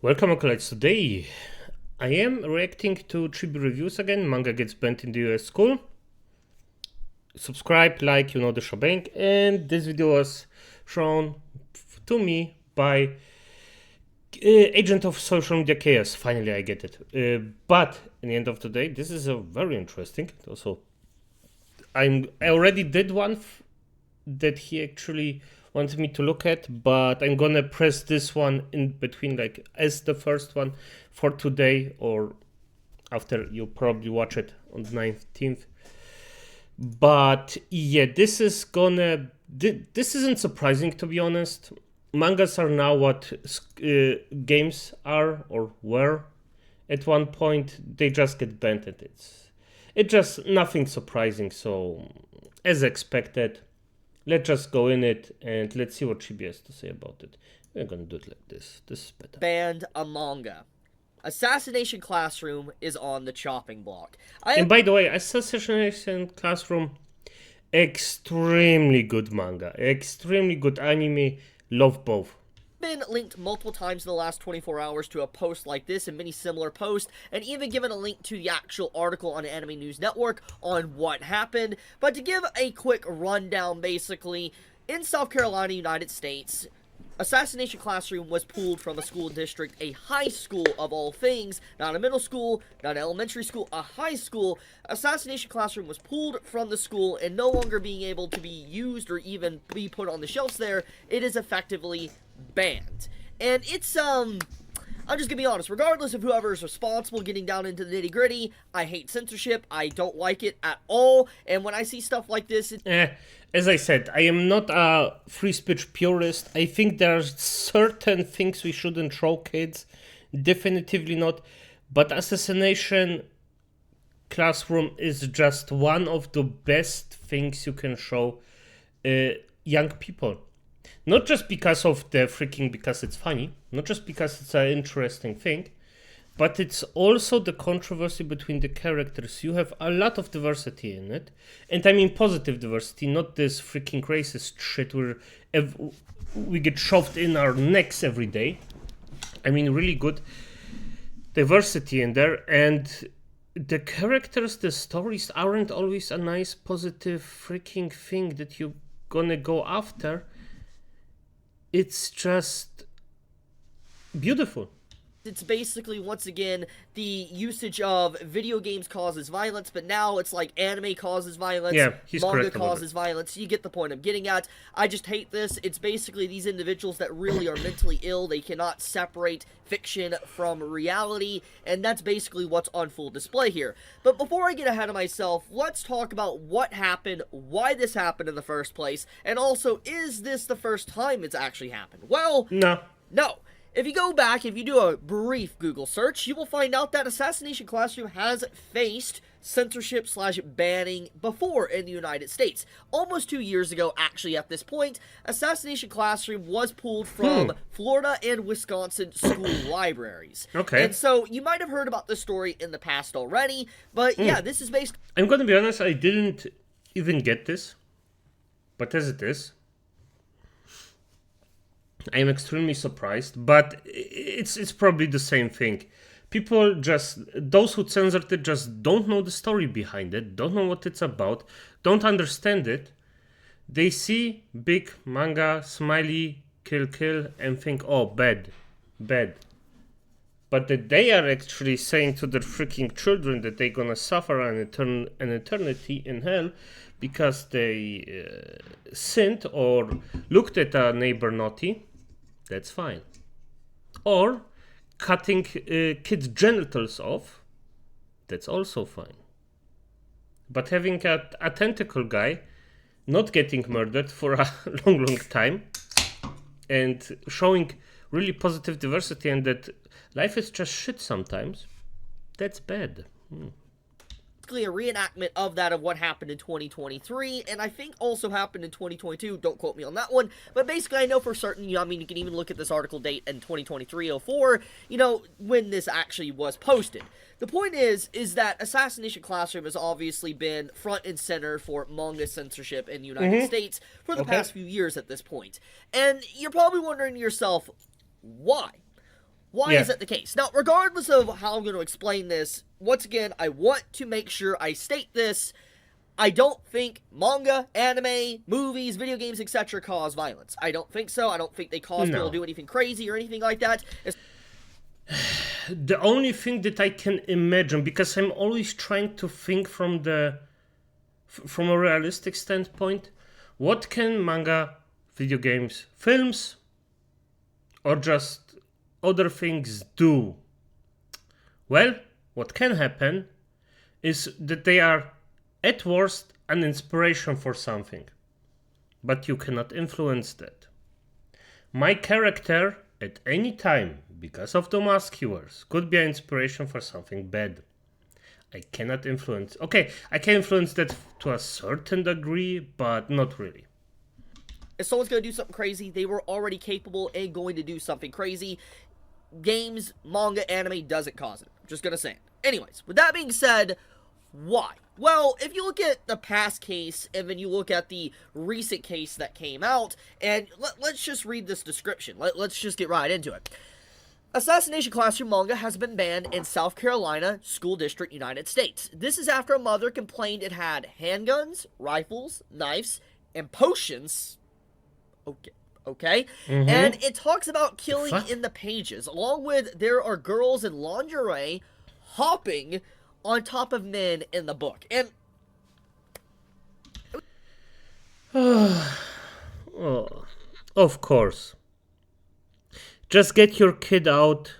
Welcome, acolytes. Today I am reacting to Chibi reviews again. Manga gets banned in the US school. Subscribe, like, you know the shebang. And this video was shown to me by Agent of Social Media Chaos. Finally, I get it. But in the end of the day, this is a very interesting. Also, I already did one that he actually wanted me to look at, but I'm gonna press this one in between, like as the first one for today, or after you probably watch it on the 19th. But yeah, this isn't surprising, to be honest. Mangas are now what games are or were at one point. They just get banned, and it's just nothing surprising. So as expected, let's just go in it and let's see what Chibi has to say about it. We're gonna do it like this. This is better. Banned a manga. Assassination Classroom is on the chopping block. And by the way, Assassination Classroom, extremely good manga, extremely good anime. Love both. Been linked multiple times in the last 24 hours to a post like this and many similar posts, and even given a link to the actual article on Anime News Network on what happened. But to give a quick rundown, basically, in South Carolina, United States, Assassination Classroom was pulled from a school district, a high school of all things, not a middle school, not an elementary school, a high school. Assassination Classroom was pulled from the school and no longer being able to be used or even be put on the shelves there. It is effectively banned. And it's, I'm just gonna be honest, regardless of whoever is responsible, getting down into the nitty-gritty, I hate censorship, I don't like it at all, and when I see stuff like this... As I said, I am not a free speech purist. I think there are certain things we shouldn't show kids, definitively not, but Assassination Classroom is just one of the best things you can show young people. Not just because it's funny, not just because it's an interesting thing, but it's also the controversy between the characters. You have a lot of diversity in it, and I mean positive diversity, not this freaking racist shit where we get shoved in our necks every day. I mean really good diversity in there, and the characters, the stories aren't always a nice positive freaking thing that you're gonna go after. It's just beautiful. It's basically, once again, the usage of video games causes violence, but now it's like anime causes violence, manga causes violence. You get the point I'm getting at. I just hate this. It's basically these individuals that really are mentally ill. They cannot separate fiction from reality, and that's basically what's on full display here. But before I get ahead of myself, let's talk about what happened, why this happened in the first place, and also, is this the first time it's actually happened? Well, no. If you go back, if you do a brief Google search, you will find out that Assassination Classroom has faced censorship/banning before in the United States. Almost 2 years ago, actually, at this point, Assassination Classroom was pulled from Florida and Wisconsin school libraries. Okay. And so, you might have heard about this story in the past already, but yeah, this is based... I'm gonna be honest, I didn't even get this, but as it is, I am extremely surprised, but it's probably the same thing. People those who censored it just don't know the story behind it, don't know what it's about, don't understand it. They see big manga, smiley, kill, and think, oh, bad. But that they are actually saying to their freaking children that they're gonna suffer an eternity in hell because they sinned or looked at a neighbor naughty. That's fine. Or cutting kids' genitals off, that's also fine. But having a tentacle guy not getting murdered for a long time and showing really positive diversity and that life is just shit sometimes, that's bad. A reenactment of that, of what happened in 2023, and I think also happened in 2022, don't quote me on that one, but basically I know for certain, I mean, you can even look at this article date in 2023-04, when this actually was posted. The point is that Assassination Classroom has obviously been front and center for manga censorship in the United States for the past few years at this point, and you're probably wondering to yourself, why? Why is that the case? Now, regardless of how I'm going to explain this, once again, I want to make sure I state this. I don't think manga, anime, movies, video games, etc. cause violence. I don't think so. I don't think they cause people to do anything crazy or anything like that. The only thing that I can imagine, because I'm always trying to think from a realistic standpoint, what can manga, video games, films, or just other things do? Well, what can happen is that they are at worst an inspiration for something, but you cannot influence that. My character at any time, because of the mask he wears, could be an inspiration for something bad. I cannot influence. Okay, I can influence that to a certain degree, but not really. If someone's going to do something crazy, they were already capable and going to do something crazy. Games, manga, anime doesn't cause it. I'm just going to say it. Anyways, with that being said, why? Well, if you look at the past case, and then you look at the recent case that came out, and let's just read this description. Let's just get right into it. Assassination Classroom manga has been banned in South Carolina School District, United States. This is after a mother complained it had handguns, rifles, knives, and potions. Okay. And it talks about killing in the pages, along with there are girls in lingerie hopping on top of men in the book. And oh, of course. Just get your kid out.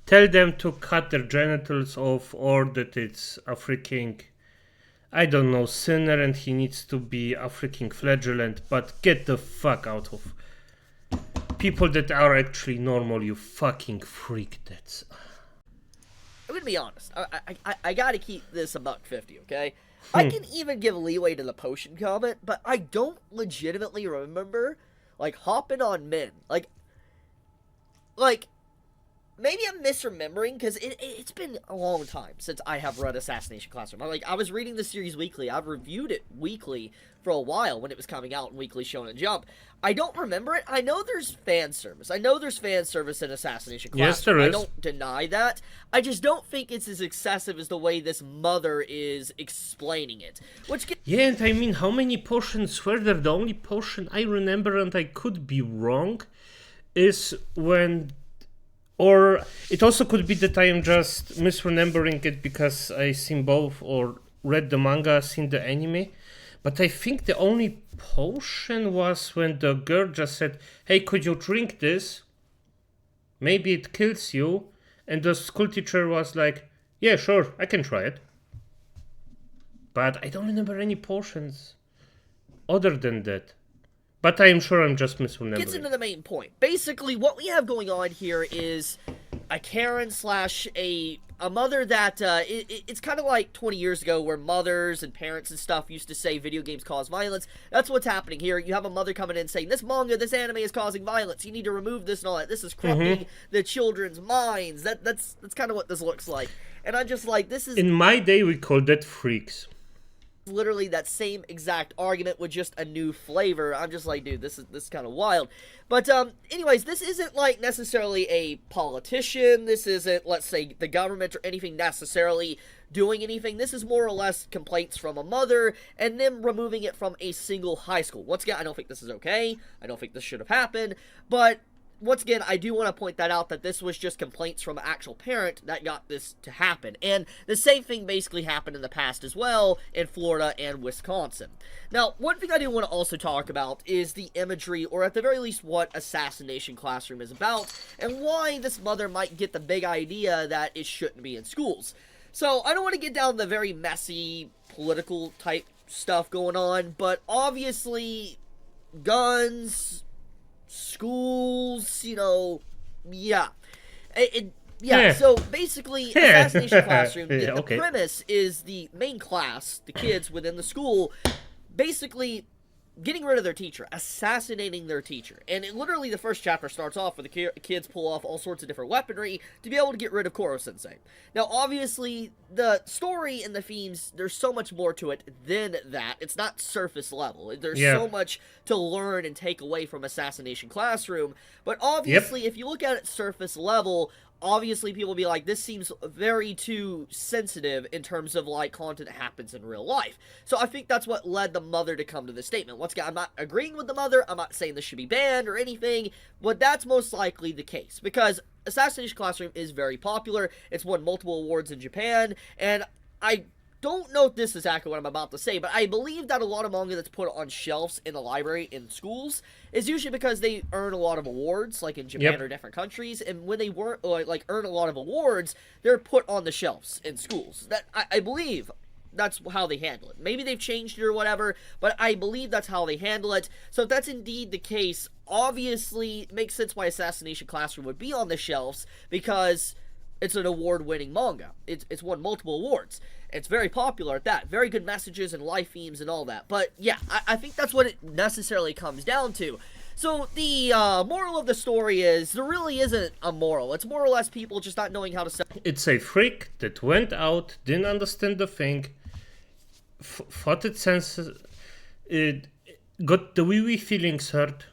Tell them to cut their genitals off, or that it's a freaking, I don't know, sinner and he needs to be a freaking flagellant, but get the fuck out of people that are actually normal, you fucking freak. That's... I'm gonna be honest. I gotta keep this $1.50, okay? I can even give leeway to the potion comment, but I don't legitimately remember, like, hopping on men. Like, maybe I'm misremembering, because it's been a long time since I have read Assassination Classroom. I was reading the series weekly. I've reviewed it weekly for a while when it was coming out in Weekly Shonen Jump. I don't remember it. I know there's fan service. I know there's fan service in Assassination Classroom. Yes, there is. I don't deny that. I just don't think it's as excessive as the way this mother is explaining it. Yeah, and I mean, how many potions were there? The only potion I remember, and I could be wrong, is when... Or it also could be that I am just misremembering it because I seen both or read the manga, seen the anime. But I think the only potion was when the girl just said, hey, could you drink this? Maybe it kills you. And the school teacher was like, yeah, sure, I can try it. But I don't remember any potions other than that. But I am sure I'm just misremembering. Gets into the main point. Basically, what we have going on here is a Karen slash a mother that, it's kind of like 20 years ago where mothers and parents and stuff used to say video games cause violence. That's what's happening here. You have a mother coming in saying, this manga, this anime is causing violence. You need to remove this and all that. This is corrupting the children's minds. That's kind of what this looks like. And I'm just like, this is... In my day, we called that freaks. Literally that same exact argument with just a new flavor. I'm just like, dude, this is kind of wild. But anyways, this isn't like necessarily a politician. This isn't, let's say, the government or anything necessarily doing anything. This is more or less complaints from a mother and them removing it from a single high school. Once again, I don't think this is okay. I don't think this should have happened. But once again, I do want to point that out, that this was just complaints from an actual parent that got this to happen. And the same thing basically happened in the past as well in Florida and Wisconsin. Now, one thing I do want to also talk about is the imagery, or at the very least what Assassination Classroom is about, and why this mother might get the big idea that it shouldn't be in schools. So, I don't want to get down the very messy political type stuff going on, but obviously, guns... schools, you know, yeah. So basically, Assassination Classroom, the premise is the main class, the kids within the school, basically getting rid of their teacher, assassinating their teacher. And literally the first chapter starts off with the kids pull off all sorts of different weaponry to be able to get rid of Koro-sensei. Now, obviously, the story and the themes, there's so much more to it than that. It's not surface level. There's so much to learn and take away from Assassination Classroom. But obviously, if you look at it surface level, obviously people will be like, this seems very too sensitive in terms of like content that happens in real life. So I think that's what led the mother to come to this statement. Once again, I'm not agreeing with the mother, I'm not saying this should be banned or anything, but that's most likely the case, because Assassination Classroom is very popular. It's won multiple awards in Japan, and I don't know if this is accurate what I'm about to say, but I believe that a lot of manga that's put on shelves in the library in schools is usually because they earn a lot of awards, like in Japan or different countries, and when they weren't like earn a lot of awards, they're put on the shelves in schools. That I believe that's how they handle it. Maybe they've changed it or whatever, but I believe that's how they handle it. So if that's indeed the case, obviously it makes sense why Assassination Classroom would be on the shelves, because it's an award-winning manga. It's won multiple awards. It's very popular at that. Very good messages and life themes and all that. But yeah, I think that's what it necessarily comes down to. So the moral of the story is there really isn't a moral. It's more or less people just not knowing how to sell. It's a freak that went out, didn't understand the thing, thought it senses, it got the wee feelings hurt,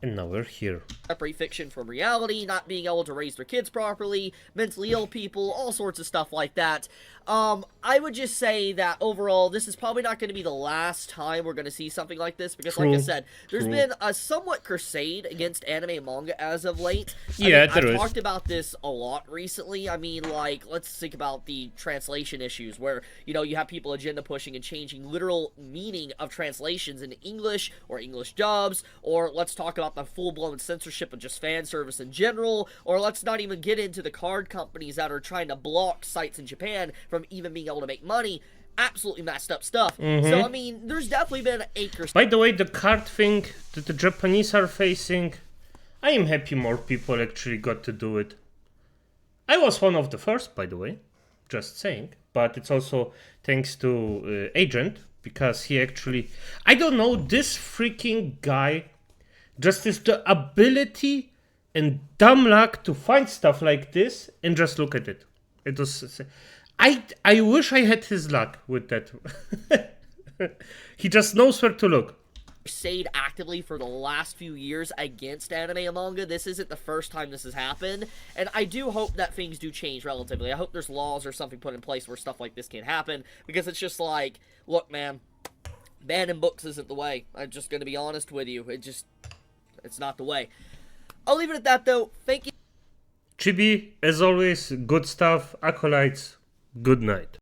and now we're here. Separate fiction from reality, not being able to raise their kids properly, mentally ill people, all sorts of stuff like that. I would just say that overall, this is probably not going to be the last time we're going to see something like this, because like I said, there's been a somewhat crusade against anime and manga as of late. I've talked about this a lot recently. I mean, like, let's think about the translation issues where, you know, you have people agenda pushing and changing literal meaning of translations into English or English dubs, or let's talk about the full-blown censorship of just fan service in general, or let's not even get into the card companies that are trying to block sites in Japan from even being able to make money. Absolutely messed up stuff. So, I mean, there's definitely been acres. By the way, the card thing that the Japanese are facing, I am happy more people actually got to do it. I was one of the first, by the way, just saying. But it's also thanks to Agent, because he actually, I don't know, this freaking guy just is the ability and dumb luck to find stuff like this and just look at it. It was, I wish I had his luck with that. He just knows where to look. Crusade actively for the last few years against anime and manga. This isn't the first time this has happened, and I do hope that things do change relatively. I hope there's laws or something put in place where stuff like this can't happen, because it's just like, look, man, banning books isn't the way. I'm just gonna be honest with you. It's not the way. I'll leave it at that, though. Thank you. Chibi, as always, good stuff. Acolytes, good night.